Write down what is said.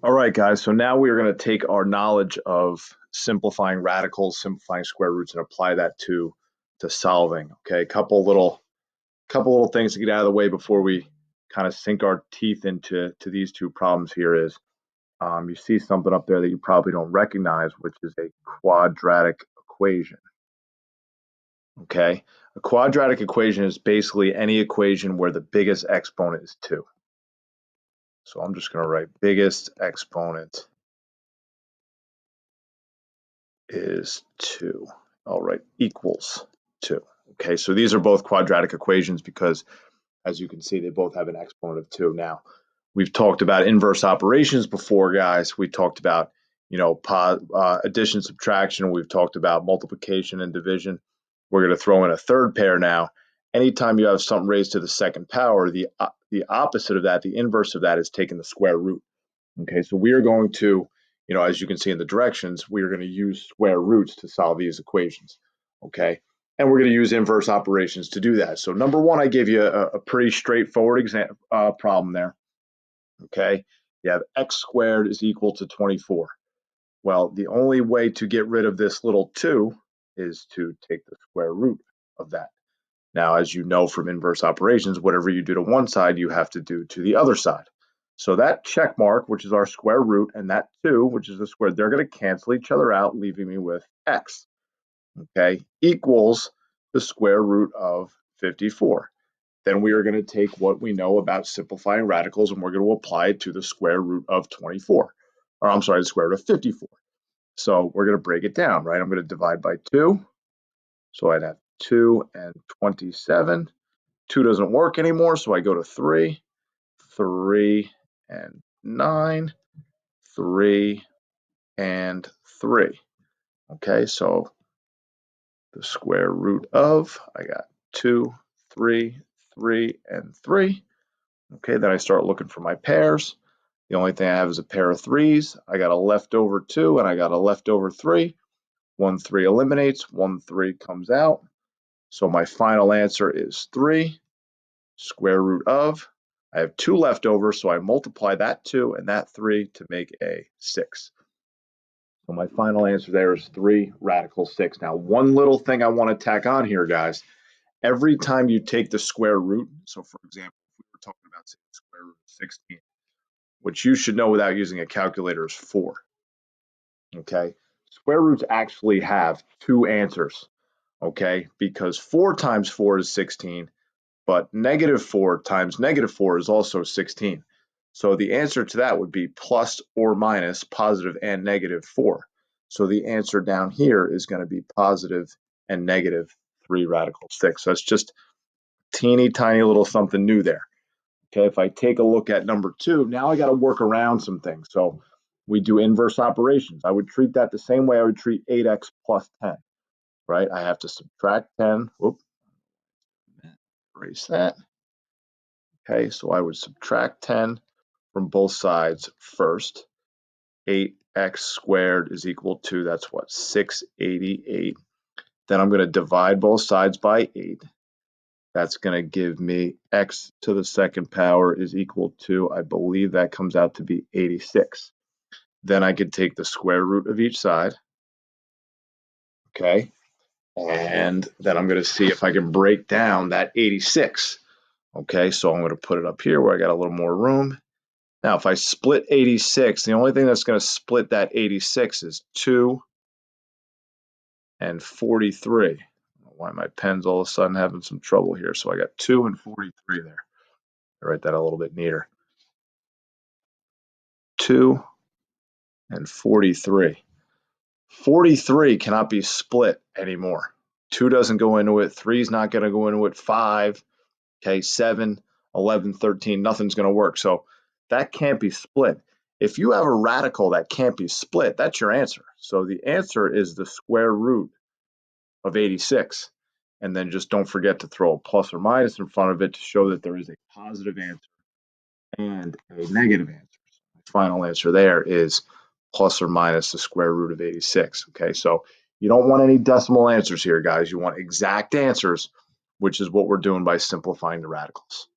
All right, guys. So now we are going to take our knowledge of simplifying radicals, simplifying square roots, and apply that to solving. Okay, couple little things to get out of the way before we kind of sink our teeth into these two problems. Here is you see something up there that you probably don't recognize, which is a quadratic equation. Okay, a quadratic equation is basically any equation where the biggest exponent is 2. So I'm just going to write biggest exponent is 2. All right, equals 2. Okay, so these are both quadratic equations because, as you can see, they both have an exponent of 2. Now, we've talked about inverse operations before, guys. We talked about, addition, subtraction. We've talked about multiplication and division. We're going to throw in a third pair now. Anytime you have something raised to the second power, the opposite of that, the inverse of that, is taking the square root. Okay, so we are going to, as you can see in the directions, we are going to use square roots to solve these equations. Okay, and we're going to use inverse operations to do that. So number one, I gave you a pretty straightforward problem there. Okay, you have x squared is equal to 24. Well, the only way to get rid of this little 2 is to take the square root of that. Now, as you know from inverse operations, whatever you do to one side, you have to do to the other side. So that check mark, which is our square root, and that 2, which is the square, they're going to cancel each other out, leaving me with x, okay, equals the square root of 54. Then we are going to take what we know about simplifying radicals, and we're going to apply it to the square root of 24. Or I'm sorry, the square root of 54. So we're going to break it down, right? I'm going to divide by 2. So I'd have 2 and 27. 2 doesn't work anymore, so I go to 3, 3 and 9, 3 and 3. Okay, so the square root of, I got 2, 3, 3, and 3. Okay, then I start looking for my pairs. The only thing I have is a pair of 3s. I got a leftover 2 and I got a leftover 3. 1, 3 eliminates, 1, 3 comes out. So my final answer is 3. Square root of, I have 2 left over, so I multiply that 2 and that 3 to make a 6. So my final answer there is 3 radical 6. Now, one little thing I want to tack on here, guys. Every time you take the square root, so for example, if we were talking about, say, the square root of 16, which you should know without using a calculator is 4. Okay? Square roots actually have 2 answers, okay? Because 4 times 4 is 16, but -4 times -4 is also 16. So the answer to that would be plus or minus positive and -4. So the answer down here is going to be positive and -3 radical 6. So that's just teeny tiny little something new there. Okay, if I take a look at number 2, now I got to work around some things. So we do inverse operations. I would treat that the same way I would treat 8x plus 10, right? I have to subtract 10. Whoop, erase that. Okay, so I would subtract 10 from both sides first. 8x squared is equal to, that's what, 688. Then I'm going to divide both sides by 8. That's going to give me x to the second power is equal to, I believe that comes out to be 86. Then I could take the square root of each side. Okay, and then I'm going to see if I can break down that 86. Okay, so I'm going to put it up here where I got a little more room. Now, if I split 86, the only thing that's going to split that 86 is 2 and 43. I don't know why my pen's all of a sudden having some trouble here. So I got 2 and 43 there. I write that a little bit neater. 2 and 43. 43 cannot be split anymore. 2 doesn't go into it. 3 is not going to go into it. 5, okay, 7, 11, 13, nothing's going to work. So that can't be split. If you have a radical that can't be split, that's your answer. So the answer is the square root of 86. And then just don't forget to throw a plus or minus in front of it to show that there is a positive answer and a negative answer. The final answer there is plus or minus the square root of 86. Okay, so you don't want any decimal answers here, guys. You want exact answers, which is what we're doing by simplifying the radicals.